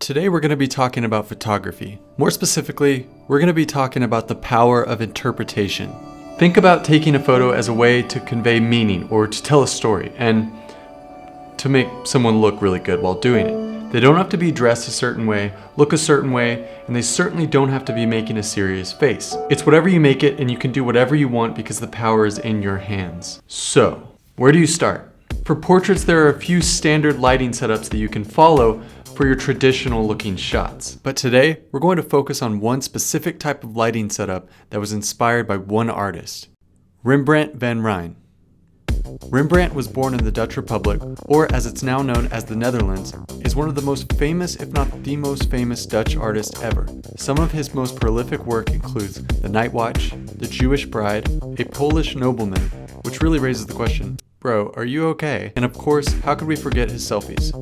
Today we're going to be talking about photography. More specifically, we're going to be talking about the power of interpretation. Think about taking a photo as a way to convey meaning or to tell a story and to make someone look really good while doing it. They don't have to be dressed a certain way, look a certain way, and they certainly don't have to be making a serious face. It's whatever you make it, and you can do whatever you want because the power is in your hands. So, where do you start? For portraits, there are a few standard lighting setups that you can follow for your traditional looking shots. But today, we're going to focus on one specific type of lighting setup that was inspired by one artist, Rembrandt van Rijn. Rembrandt was born in the Dutch Republic, or as it's now known as the Netherlands, is one of the most famous, if not the most famous, Dutch artist ever. Some of his most prolific work includes The Night Watch, The Jewish Bride, A Polish Nobleman, which really raises the question, bro, are you okay? And of course, how could we forget his selfies?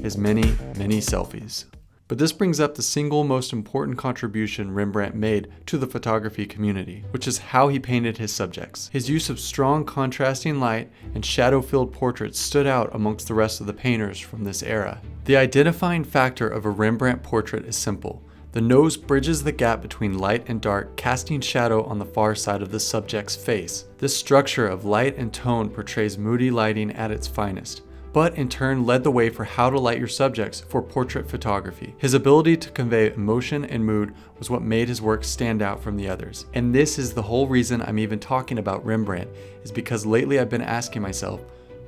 His many, many selfies. But this brings up the single most important contribution Rembrandt made to the photography community, which is how he painted his subjects. His use of strong contrasting light and shadow-filled portraits stood out amongst the rest of the painters from this era. The identifying factor of a Rembrandt portrait is simple. The nose bridges the gap between light and dark, casting shadow on the far side of the subject's face. This structure of light and tone portrays moody lighting at its finest, but in turn led the way for how to light your subjects for portrait photography. His ability to convey emotion and mood was what made his work stand out from the others. And this is the whole reason I'm even talking about Rembrandt, is because lately I've been asking myself,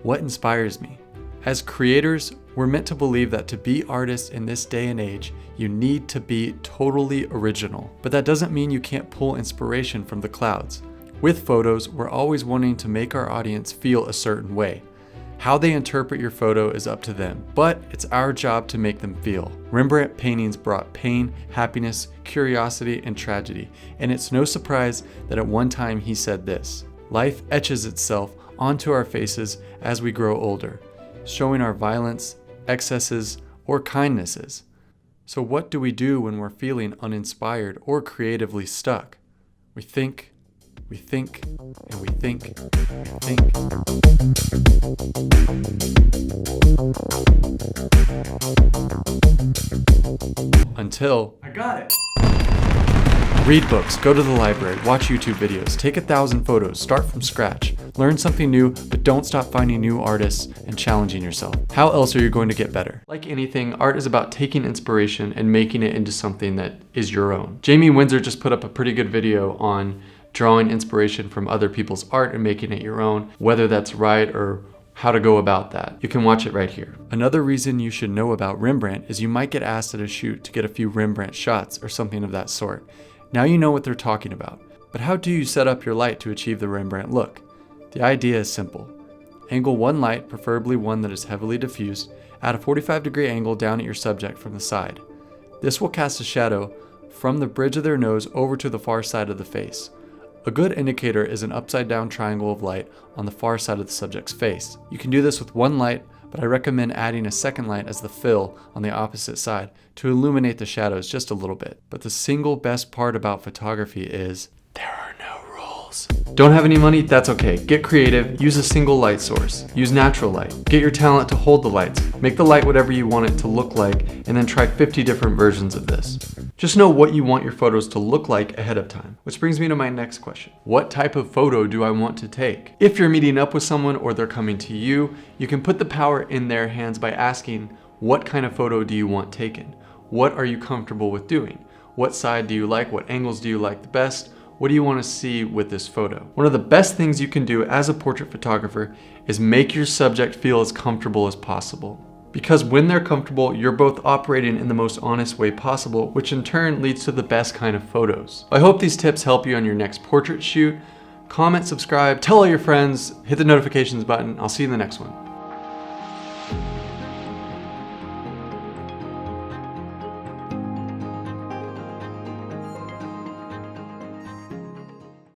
what inspires me? As creators, we're meant to believe that to be artists in this day and age, you need to be totally original. But that doesn't mean you can't pull inspiration from the clouds. With photos, we're always wanting to make our audience feel a certain way. How they interpret your photo is up to them, but it's our job to make them feel. Rembrandt paintings brought pain, happiness, curiosity, and tragedy, and it's no surprise that at one time he said this: "Life etches itself onto our faces as we grow older, showing our violence, excesses, or kindnesses." So what do we do when we're feeling uninspired or creatively stuck? We think, and we think, and we think. Until I got it. Read books, go to the library, watch YouTube videos, take 1,000 photos, start from scratch, learn something new, but don't stop finding new artists and challenging yourself. How else are you going to get better? Like anything, art is about taking inspiration and making it into something that is your own. Jamie Windsor just put up a pretty good video on drawing inspiration from other people's art and making it your own, whether that's right or how to go about that. You can watch it right here. Another reason you should know about Rembrandt is you might get asked at a shoot to get a few Rembrandt shots or something of that sort. Now you know what they're talking about. But how do you set up your light to achieve the Rembrandt look? The idea is simple. Angle one light, preferably one that is heavily diffused, at a 45-degree angle down at your subject from the side. This will cast a shadow from the bridge of their nose over to the far side of the face. A good indicator is an upside-down triangle of light on the far side of the subject's face. You can do this with one light, but I recommend adding a second light as the fill on the opposite side to illuminate the shadows just a little bit. But the single best part about photography is there are no rules. Don't have any money? That's okay. Get creative. Use a single light source. Use natural light. Get your talent to hold the lights. Make the light whatever you want it to look like, and then try 50 different versions of this. Just know what you want your photos to look like ahead of time. Which brings me to my next question. What type of photo do I want to take? If you're meeting up with someone or they're coming to you, you can put the power in their hands by asking, what kind of photo do you want taken? What are you comfortable with doing? What side do you like? What angles do you like the best? What do you want to see with this photo? One of the best things you can do as a portrait photographer is make your subject feel as comfortable as possible. Because when they're comfortable, you're both operating in the most honest way possible, which in turn leads to the best kind of photos. I hope these tips help you on your next portrait shoot. Comment, subscribe, tell all your friends, hit the notifications button. I'll see you in the next one.